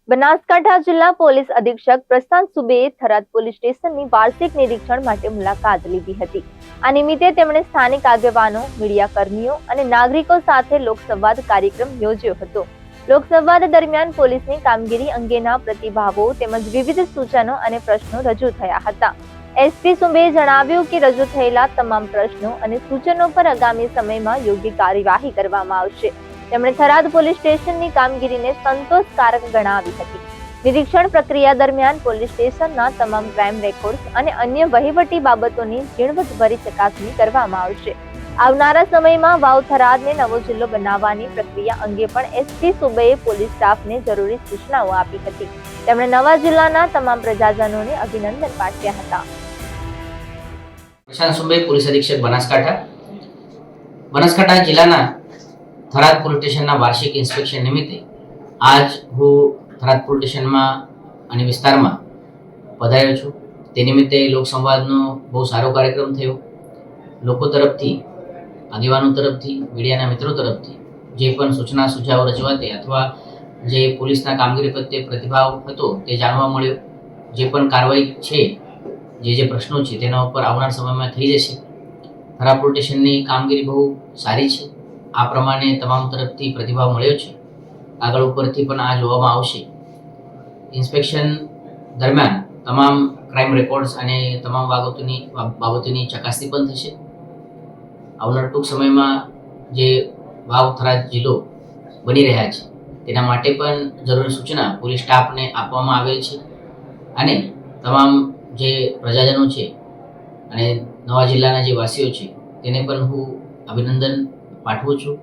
બનાસકાંઠા જિલ્લા પોલીસ અધિક્ષક પ્રશાંત સુબેએ થરાદ પોલીસ સ્ટેશનની વાર્ષિક નિરીક્ષણ માટે મુલાકાત લીધી હતી। આ નિમિત્તે તેમણે સ્થાનિક આગેવાનો, મીડિયા કર્મીઓ અને નાગરિકો સાથે લોકસંવાદ કાર્યક્રમ યોજ્યો હતો। લોકસંવાદ દરમિયાન પોલીસની કામગીરી અંગેના પ્રતિભાવો તેમજ વિવિધ સૂચનો અને પ્રશ્નો રજૂ થયા હતા। એસપી સુબેએ જણાવ્યું કે રજૂ થયેલા તમામ પ્રશ્નો અને સૂચનો પર આગામી સમયમાં યોગ્ય કાર્યવાહી કરવામાં આવશે। તેમણે થરાદ પોલીસ સ્ટેશનની કામગીરીને સંતોષકારક ગણાવી હતી। નિરીક્ષણ પ્રક્રિયા દરમિયાન પોલીસ સ્ટેશનના તમામ ક્રાઇમ રેકોર્ડ્સ અને અન્ય વહીવટી બાબતોની ઝીણવટભરી ચકાસણી કરવામાં આવશે। આવનારા સમયમાં વાવ થરાદને નવો જિલ્લો બનાવવાની પ્રક્રિયા અંગે પણ એસપી સુબેએ પોલીસ સ્ટાફને જરૂરી સૂચનાઓ આપી હતી। તેમણે નવા જિલ્લાના તમામ પ્રજાજનોને અભિનંદન પાઠવ્યા હતા। પ્રશાંત સુબે, પોલીસ અધિક્ષક બનાસકાંઠા જિલ્લાના થરાદ પોલીસ સ્ટેશનના વાર્ષિક ઇન્સ્પેક્શન નિમિત્તે આજ હું થરાદ પોલીસ સ્ટેશનમાં અને વિસ્તારમાં પધાર્યો છું। તે નિમિત્તે લોકસંવાદનો બહુ સારો કાર્યક્રમ થયો। લોકો તરફથી, આગેવાનો તરફથી, મીડિયાના મિત્રો તરફથી જે પણ સૂચના સુઝાવ રજૂઆતે અથવા જે પોલીસના કામગીરી પ્રત્યે પ્રતિભાવ હતો તે જાણવા મળ્યો। જે પણ કાર્યવાહી છે, જે પ્રશ્નો છે તેના ઉપર આવનાર સમયમાં થઈ જશે। થરાદ પોલીસ સ્ટેશનની કામગીરી બહુ સારી છે। આ પ્રમાણે તમામ તરફથી પ્રતિભાવ મળ્યો છે। આગળ ઉપરથી પણ આ જોવામાં આવશે। ઇન્સ્પેક્શન દરમિયાન તમામ ક્રાઇમ રેકોર્ડ્સ અને તમામ બાબતોની ચકાસણી પણ થશે। આવનાર ટૂંક સમયમાં જે વાવ થરાદ જિલ્લો બની રહ્યા છે તેના માટે પણ જરૂરી સૂચના પોલીસ સ્ટાફને આપવામાં આવેલ છે અને તમામ જે પ્રજાજનો છે અને નવા જિલ્લાના જે વાસીઓ છે તેને પણ હું અભિનંદન પાઠવું છું।